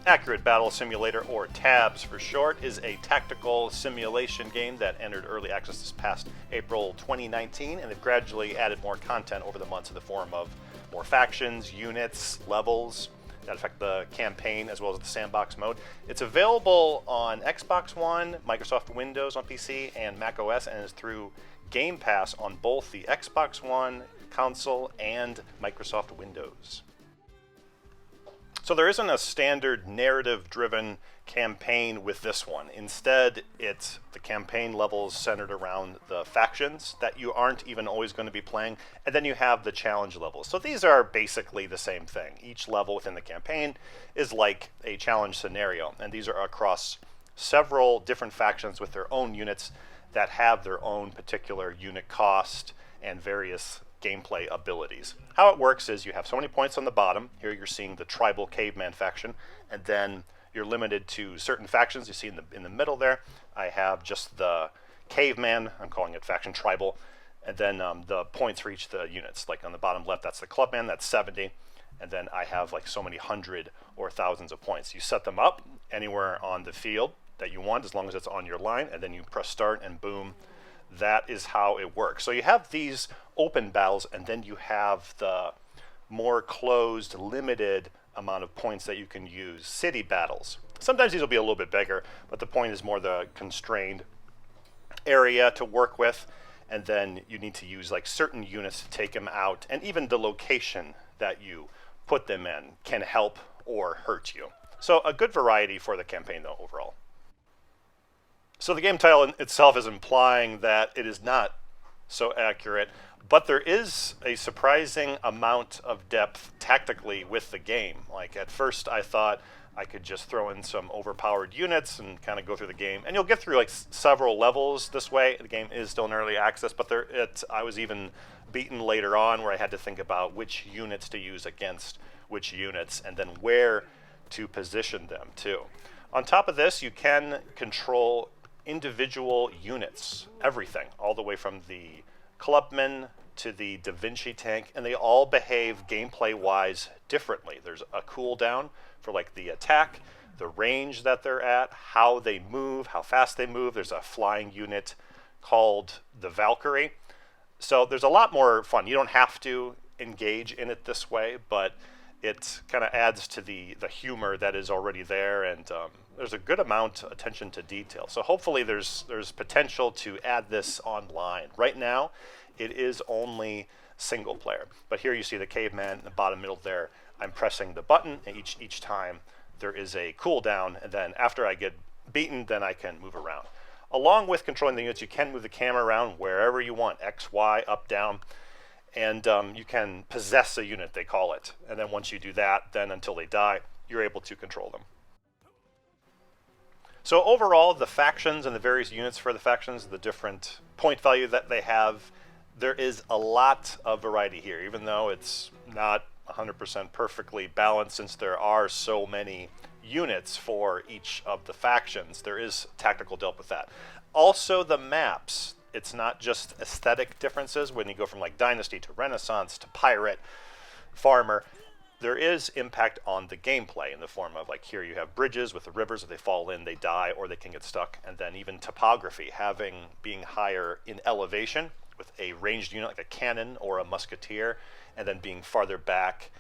Accurate Battle Simulator, or TABS for short, is a tactical simulation game that entered early access this past April 2019, and they've gradually added more content over the months in the form of more factions, units, levels that affect the campaign, as well as the sandbox mode. It's available on Xbox One, Microsoft Windows on PC, and Mac OS, and is through Game Pass on both the Xbox One console and Microsoft Windows. So there isn't a standard narrative-driven campaign with this one. Instead, the campaign levels centered around the factions that you aren't even always going to be playing, and then you have the challenge levels. So these are basically the same thing. Each level within the campaign is like a challenge scenario, and these are across several different factions with their own units that have their own particular unit cost and various gameplay abilities. How it works is you have so many points on the bottom. Here you're seeing the tribal caveman faction, and then you're limited to certain factions. You see in the middle there, I have just the caveman, I'm calling it faction tribal, and then the points for each of the units. Like on the bottom left, that's the clubman, that's 70, and then I have like so many hundred or thousands of points. You set them up anywhere on the field that you want, as long as it's on your line, and then you press start and boom, that is how it works. So you have these open battles, and then you have the more closed, limited amount of points that you can use city battles. Sometimes these will be a little bit bigger, but the point is more the constrained area to work with, and then you need to use like certain units to take them out, and even the location that you put them in can help or hurt you. So a good variety for the campaign though overall. So the game title itself is implying that it is not so accurate, but there is a surprising amount of depth tactically with the game. Like at first I thought I could just throw in some overpowered units and kind of go through the game, and you'll get through like several levels this way. The game is still in early access, but I was even beaten later on where I had to think about which units to use against which units, and then where to position them too. On top of this, you can control individual units, everything, all the way from the clubman to the Da Vinci tank, and they all behave gameplay-wise differently. There's a cooldown for like the attack, the range that they're at, how they move, how fast they move. There's a flying unit called the Valkyrie. So there's a lot more fun. You don't have to engage in it this way, but it kind of adds to the humor that is already there, and there's a good amount of attention to detail. So hopefully there's potential to add this online. Right now, it is only single player. But here you see the caveman in the bottom middle there. I'm pressing the button, and each time there is a cooldown, and then after I get beaten, then I can move around. Along with controlling the units, you can move the camera around wherever you want, X, Y, up, down. And you can possess a unit, they call it. And then once you do that, then until they die, you're able to control them. So overall, the factions and the various units for the factions, the different point value that they have, there is a lot of variety here, even though it's not 100% perfectly balanced, since there are so many units for each of the factions. There is tactical depth with that. Also, the maps. It's not just aesthetic differences when you go from like Dynasty to Renaissance to Pirate, Farmer. There is impact on the gameplay in the form of like here you have bridges with the rivers. If they fall in, they die or they can get stuck. And then even topography, being higher in elevation with a ranged unit like a cannon or a musketeer, and then being farther back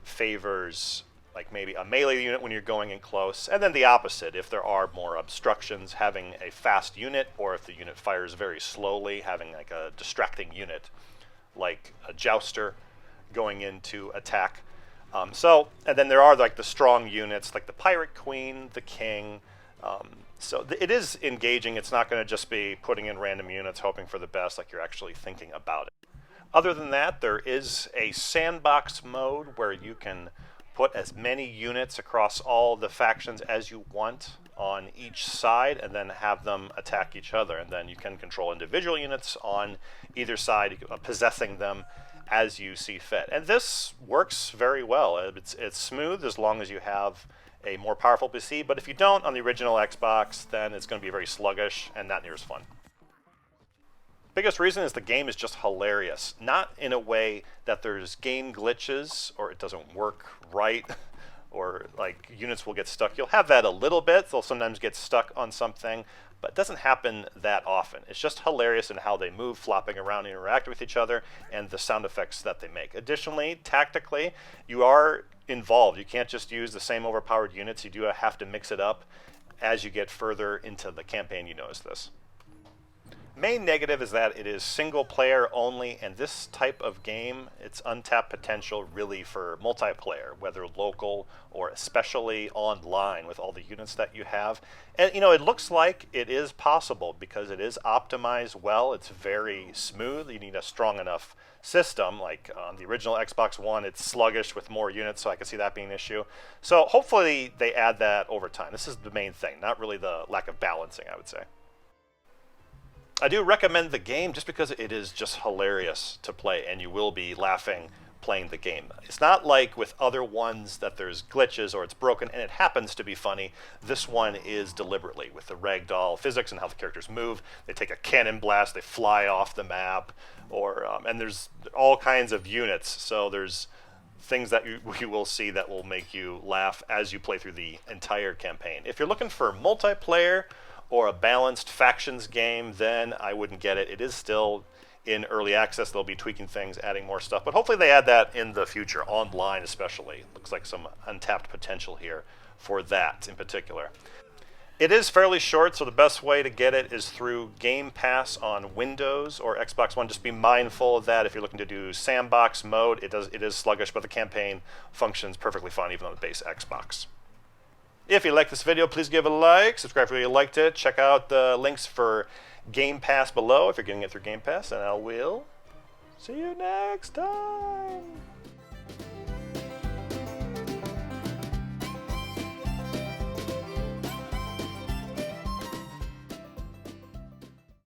favors like maybe a melee unit when you're going in close, and then the opposite if there are more obstructions, having a fast unit, or if the unit fires very slowly, having like a distracting unit like a jouster going in to attack. And then there are like the strong units like the pirate queen, the king. It is engaging. It's not going to just be putting in random units hoping for the best, like you're actually thinking about it. Other than that, there is a sandbox mode where you can put as many units across all the factions as you want on each side, and then have them attack each other. And then you can control individual units on either side, possessing them as you see fit. And this works very well. It's smooth as long as you have a more powerful PC, but if you don't on the original Xbox, then it's going to be very sluggish and not near as fun. Biggest reason is the game is just hilarious. Not in a way that there's game glitches or it doesn't work right, or like units will get stuck. You'll have that a little bit. They'll sometimes get stuck on something, but it doesn't happen that often. It's just hilarious in how they move, flopping around, and interact with each other, and the sound effects that they make. Additionally, tactically, you are involved. You can't just use the same overpowered units. You do have to mix it up as you get further into the campaign. You notice this. Main negative is that it is single player only, and this type of game, it's untapped potential really for multiplayer, whether local or especially online with all the units that you have. And you know, it looks like it is possible because it is optimized well. It's very smooth. You need a strong enough system. Like on the original Xbox One, it's sluggish with more units, so I can see that being an issue. So hopefully they add that over time. This is the main thing, not really the lack of balancing, I would say. I do recommend the game just because it is just hilarious to play, and you will be laughing playing the game. It's not like with other ones that there's glitches or it's broken, and it happens to be funny. This one is deliberately, with the ragdoll physics and how the characters move. They take a cannon blast, they fly off the map, or and there's all kinds of units, so there's things that you will see that will make you laugh as you play through the entire campaign. If you're looking for multiplayer or a balanced factions game, then I wouldn't get it. It is still in early access. They'll be tweaking things, adding more stuff, but hopefully they add that in the future, online especially. Looks like some untapped potential here for that in particular. It is fairly short, so the best way to get it is through Game Pass on Windows or Xbox One. Just be mindful of that if you're looking to do Sandbox mode. It is sluggish, but the campaign functions perfectly fine even on the base Xbox. If you liked this video, please give it a like, subscribe if you liked it, check out the links for Game Pass below if you're getting it through Game Pass, and I will see you next time.